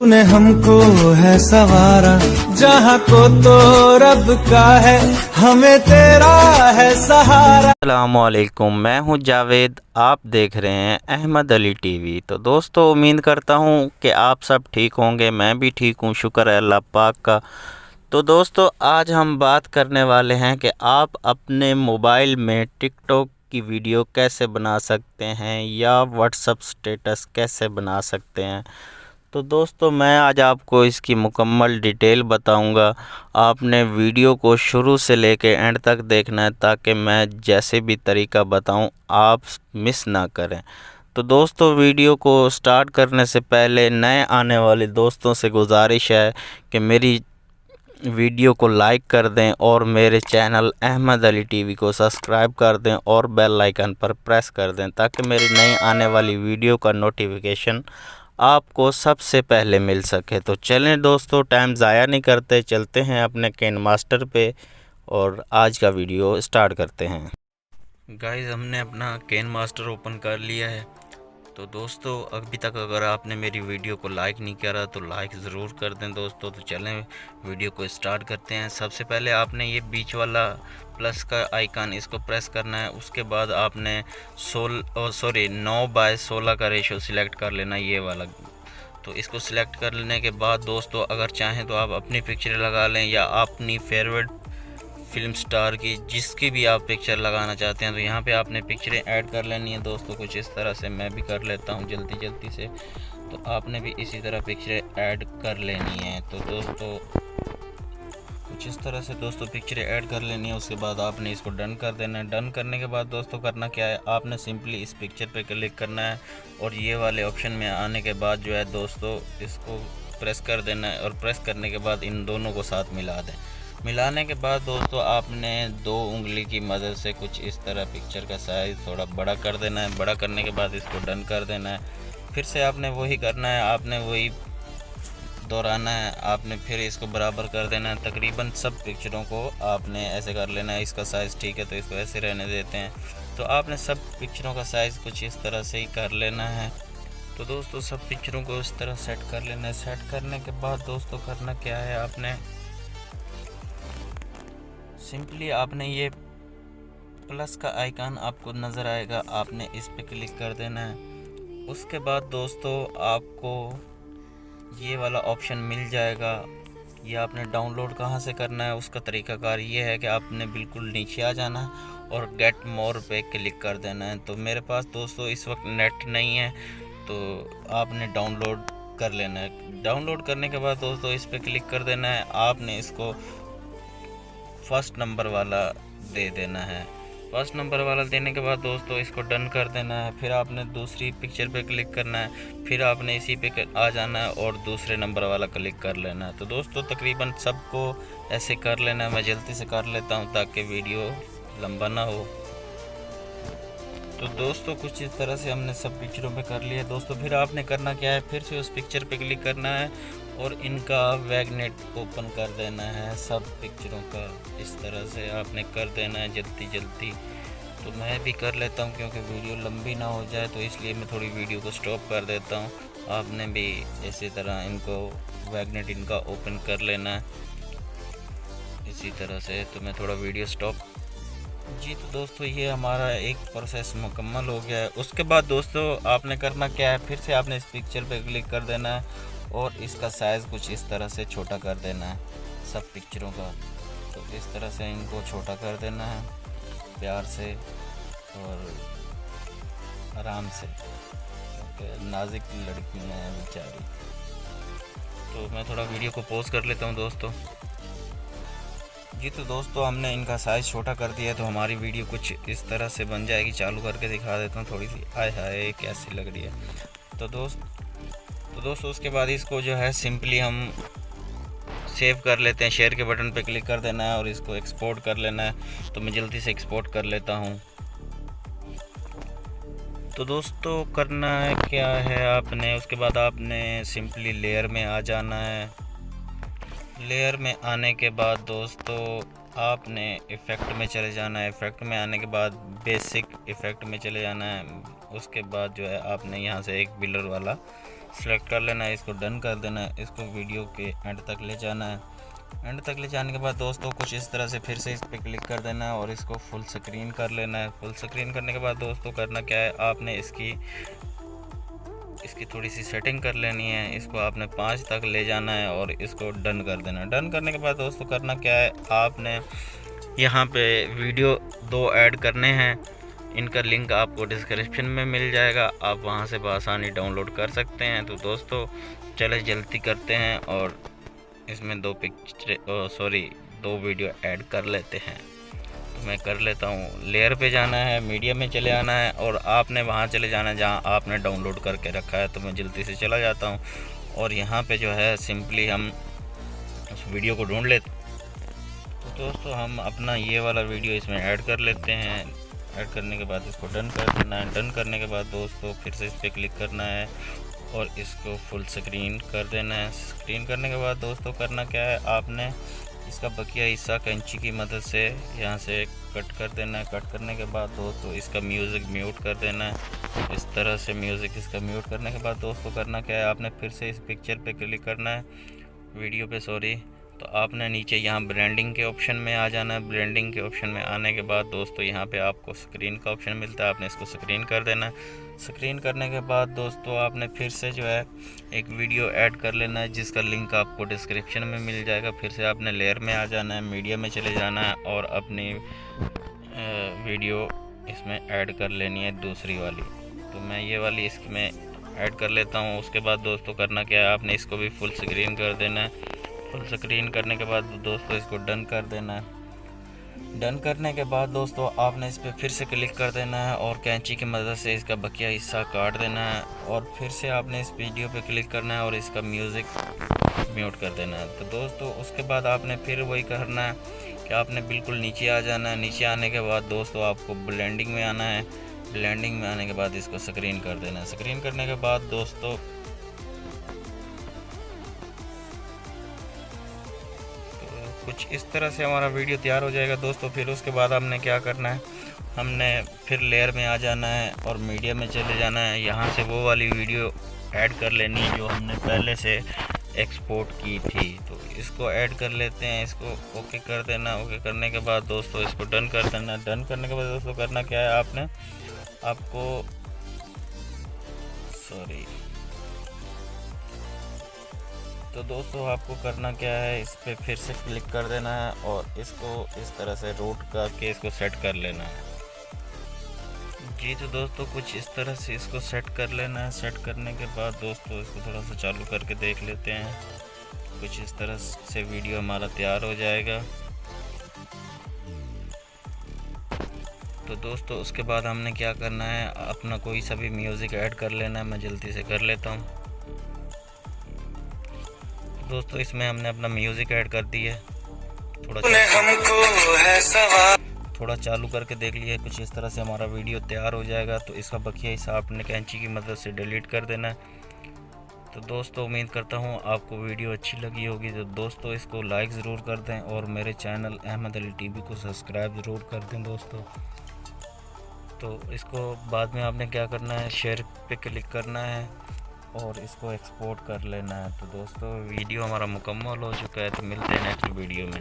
तूने हमको है सवारा जहाँ को तो रब का है, हमें तेरा है सहारा। अस्सलामुअलैकुम, मैं हूं जावेद, आप देख रहे हैं अहमद अली टीवी। तो दोस्तों, उम्मीद करता हूं कि आप सब ठीक होंगे। मैं भी ठीक हूं, शुक्र है अल्लाह पाक का। तो दोस्तों, आज हम बात करने वाले हैं कि आप अपने मोबाइल में टिकटॉक की वीडियो कैसे बना सकते हैं या व्हाट्सअप स्टेटस कैसे बना सकते हैं। तो दोस्तों, मैं आज आपको इसकी मुकम्मल डिटेल बताऊंगा। आपने वीडियो को शुरू से लेकर एंड तक देखना है ताकि मैं जैसे भी तरीका बताऊं आप मिस ना करें। तो दोस्तों, वीडियो को स्टार्ट करने से पहले नए आने वाले दोस्तों से गुजारिश है कि मेरी वीडियो को लाइक कर दें और मेरे चैनल अहमद अली टीवी को सब्सक्राइब कर दें और बेल आइकन पर प्रेस कर दें ताकि मेरी नई आने वाली वीडियो का नोटिफिकेशन आपको सबसे पहले मिल सके। तो चलें दोस्तों, टाइम ज़ाया नहीं करते, चलते हैं अपने केन मास्टर पे और आज का वीडियो स्टार्ट करते हैं। गाइस, हमने अपना केन मास्टर ओपन कर लिया है। तो दोस्तों, अभी तक अगर आपने मेरी वीडियो को लाइक नहीं करा तो लाइक ज़रूर कर दें दोस्तों। तो चलें वीडियो को स्टार्ट करते हैं। सबसे पहले आपने ये बीच वाला प्लस का आइकन इसको प्रेस करना है। उसके बाद आपने 9/16 का रेशो सिलेक्ट कर लेना, ये वाला। तो इसको सिलेक्ट कर लेने के बाद दोस्तों, अगर चाहें तो आप अपनी पिक्चर लगा लें या अपनी फेवरेट फिल्म स्टार की जिसकी भी आप पिक्चर लगाना चाहते हैं। तो यहाँ पे आपने पिक्चरें ऐड कर लेनी है दोस्तों, कुछ इस तरह से। मैं भी कर लेता हूँ जल्दी से। तो आपने भी इसी तरह पिक्चरें ऐड कर लेनी है। तो दोस्तों, कुछ इस तरह से दोस्तों पिक्चरें ऐड कर लेनी है। उसके बाद आपने इसको डन कर देना है। डन करने के बाद दोस्तों करना क्या है, आपने सिंपली इस पिक्चर पे क्लिक करना है और ये वाले ऑप्शन में आने के बाद जो है दोस्तों, इसको प्रेस कर देना है। और प्रेस करने के बाद इन दोनों को साथ मिला दें। मिलाने के बाद दोस्तों, आपने 2 उंगली की मदद से कुछ इस तरह पिक्चर का साइज़ थोड़ा बड़ा कर देना है। बड़ा करने के बाद इसको डन कर देना है। फिर से आपने वही करना है, आपने वही दोहराना है। आपने फिर इसको बराबर कर देना है। तकरीबन सब पिक्चरों को आपने ऐसे कर लेना है। इसका साइज़ ठीक है तो इसको ऐसे रहने देते हैं। तो आपने सब पिक्चरों का साइज़ कुछ इस तरह से ही कर लेना है। तो दोस्तों, सब पिक्चरों को इस तरह सेट कर लेना है। सेट करने के बाद दोस्तों करना क्या है, आपने सिंपली आपने ये प्लस का आइकन आपको नज़र आएगा, आपने इस पे क्लिक कर देना है। उसके बाद दोस्तों, आपको ये वाला ऑप्शन मिल जाएगा। ये आपने डाउनलोड कहाँ से करना है, उसका तरीकाकार ये है कि आपने बिल्कुल नीचे आ जाना है और गेट मोर पे क्लिक कर देना है। तो मेरे पास दोस्तों इस वक्त नेट नहीं है, तो आपने डाउनलोड कर लेना है। डाउनलोड करने के बाद दोस्तों इस पे क्लिक कर देना है। आपने इसको फर्स्ट नंबर वाला दे देना है। फर्स्ट नंबर वाला देने के बाद दोस्तों इसको डन कर देना है। फिर आपने दूसरी पिक्चर पे क्लिक करना है। फिर आपने इसी पे आ जाना है और दूसरे नंबर वाला क्लिक कर लेना है। तो दोस्तों तकरीबन सबको ऐसे कर लेना है। मैं जल्दी से कर लेता हूँ ताकि वीडियो लंबा ना हो। तो दोस्तों कुछ इस तरह से हमने सब पिक्चरों पे कर लिया दोस्तों। फिर आपने करना क्या है, फिर से उस पिक्चर पे क्लिक करना है और इनका मैग्नेट ओपन कर देना है। सब पिक्चरों का इस तरह से आपने कर देना है जल्दी। तो मैं भी कर लेता हूँ क्योंकि वीडियो लंबी ना हो जाए, तो इसलिए मैं थोड़ी वीडियो को स्टॉप कर देता हूँ। आपने भी इसी तरह इनको मैग्नेट इनका ओपन कर लेना है इसी तरह से। तो मैं थोड़ा वीडियो स्टॉप जी। तो दोस्तों ये हमारा एक प्रोसेस मुकम्मल हो गया है। उसके बाद दोस्तों आपने करना क्या है, फिर से आपने इस पिक्चर पे क्लिक कर देना है और इसका साइज़ कुछ इस तरह से छोटा कर देना है सब पिक्चरों का। तो इस तरह से इनको छोटा कर देना है प्यार से और आराम से, क्योंकि नाजुक लड़की हैं बेचारी। तो मैं थोड़ा वीडियो को पॉज कर लेता हूँ दोस्तों जी। तो दोस्तों हमने इनका साइज़ छोटा कर दिया है, तो हमारी वीडियो कुछ इस तरह से बन जाएगी। चालू करके दिखा देता हूँ थोड़ी सी। आय हाय कैसी लग रही है। तो दोस्तों उसके बाद इसको जो है सिंपली हम सेव कर लेते हैं। शेयर के बटन पे क्लिक कर देना है और इसको एक्सपोर्ट कर लेना है। तो मैं जल्दी से एक्सपोर्ट कर लेता हूँ। तो दोस्तों करना है क्या है, आपने उसके बाद आपने सिंपली लेयर में आ जाना है। लेयर में आने के बाद दोस्तों आपने इफ़ेक्ट में चले जाना है। इफ़ेक्ट में आने के बाद बेसिक इफ़ेक्ट में चले जाना है। उसके बाद जो है आपने यहाँ से एक बिलर वाला सेलेक्ट कर लेना है, इसको डन कर देना है। इसको वीडियो के एंड तक ले जाना है। एंड तक ले जाने के बाद दोस्तों कुछ इस तरह से फिर से इस पर क्लिक कर देना है और इसको फुल स्क्रीन कर लेना है। फुल स्क्रीन करने के बाद दोस्तों करना क्या है, आपने इसकी थोड़ी सी सेटिंग कर लेनी है। इसको आपने 5 तक ले जाना है और इसको डन कर देना है। डन करने के बाद दोस्तों करना क्या है, आपने यहाँ पे वीडियो 2 ऐड करने हैं। इनका लिंक आपको डिस्क्रिप्शन में मिल जाएगा, आप वहाँ से बआसानी डाउनलोड कर सकते हैं। तो दोस्तों चले जल्दी करते हैं और इसमें 2 वीडियो ऐड कर लेते हैं। तो मैं कर लेता हूँ। लेयर पे जाना है, मीडिया में चले आना है और आपने वहाँ चले जाना है जहाँ आपने डाउनलोड करके रखा है। तो मैं जल्दी से चला जाता हूँ और यहाँ पे जो है सिंपली हम उस वीडियो को ढूंढ लेते। तो दोस्तों हम अपना ये वाला वीडियो इसमें ऐड कर लेते हैं। ऐड करने के बाद इसको डन कर देना है। डन करने के बाद दोस्तों फिर से इस पर क्लिक करना है और इसको फुल स्क्रीन कर देना है। स्क्रीन करने के बाद दोस्तों करना क्या है, आपने इसका बकिया हिस्सा कैंची की मदद से यहाँ से कट कर देना है। कट करने के बाद दोस्तों इसका म्यूज़िक म्यूट कर देना है। इस तरह से म्यूज़िक इसका म्यूट करने के बाद दोस्तों करना क्या है, आपने फिर से इस पिक्चर पे क्लिक करना है, वीडियो पे सॉरी। तो आपने नीचे यहाँ ब्रांडिंग के ऑप्शन में आ जाना है। ब्रांडिंग के ऑप्शन में आने के बाद दोस्तों यहाँ पे आपको स्क्रीन का ऑप्शन मिलता है, आपने इसको स्क्रीन कर देना है। स्क्रीन करने के बाद दोस्तों आपने फिर से जो है एक वीडियो ऐड कर लेना है जिसका लिंक आपको डिस्क्रिप्शन में मिल जाएगा। फिर से आपने लेयर में आ जाना है, मीडिया में चले जाना है और अपनी वीडियो इसमें ऐड कर लेनी है दूसरी वाली। तो मैं ये वाली इसमें ऐड कर लेता हूँ। उसके बाद दोस्तों करना क्या है, आपने इसको भी फुल स्क्रीन कर देना है। फुल स्क्रीन करने के बाद दोस्तों इसको डन कर देना है। डन करने के बाद दोस्तों आपने इस पर फिर से क्लिक कर देना है और कैंची की मदद से इसका बकिया हिस्सा काट देना है और फिर से आपने इस वीडियो पे क्लिक करना है और इसका म्यूज़िक म्यूट कर देना है। तो दोस्तों उसके बाद आपने फिर वही करना है कि आपने बिल्कुल नीचे आ जाना है। नीचे आने के बाद दोस्तों आपको ब्लेंडिंग में आना है। ब्लेंडिंग में आने के बाद इसको स्क्रीन कर देना है। स्क्रीन करने के बाद दोस्तों कुछ इस तरह से हमारा वीडियो तैयार हो जाएगा दोस्तों। फिर उसके बाद हमने क्या करना है, हमने फिर लेयर में आ जाना है और मीडिया में चले जाना है। यहाँ से वो वाली वीडियो ऐड कर लेनी है जो हमने पहले से एक्सपोर्ट की थी। तो इसको ऐड कर लेते हैं, इसको ओके कर देना। ओके करने के बाद दोस्तों इसको डन कर देना। डन करने के बाद दोस्तों करना क्या है, तो दोस्तों आपको करना क्या है, इस पर फिर से क्लिक कर देना है और इसको इस तरह से रूट करके इसको सेट कर लेना है। जी तो दोस्तों कुछ इस तरह से इसको सेट कर लेना है। सेट करने के बाद दोस्तों इसको थोड़ा सा चालू करके देख लेते हैं। कुछ इस तरह से वीडियो हमारा तैयार हो जाएगा। तो दोस्तों उसके बाद हमने क्या करना है, अपना कोई सा भी म्यूज़िक ऐड कर लेना है। मैं जल्दी से कर लेता हूँ। दोस्तों इसमें हमने अपना म्यूज़िक ऐड कर दिया है। थोड़ा चालू करके देख लिया। कुछ इस तरह से हमारा वीडियो तैयार हो जाएगा। तो इसका बकिया हिस्सा आपने कैंची की मदद से डिलीट कर देना है। तो दोस्तों उम्मीद करता हूँ आपको वीडियो अच्छी लगी होगी। तो दोस्तों इसको लाइक ज़रूर कर दें और मेरे चैनल अहमद अली टीवी को सब्सक्राइब ज़रूर कर दें दोस्तों। तो इसको बाद में आपने क्या करना है, शेयर पे क्लिक करना है और इसको एक्सपोर्ट कर लेना है। तो दोस्तों वीडियो हमारा मुकम्मल हो चुका है। तो मिलते हैं नेक्स्ट वीडियो में।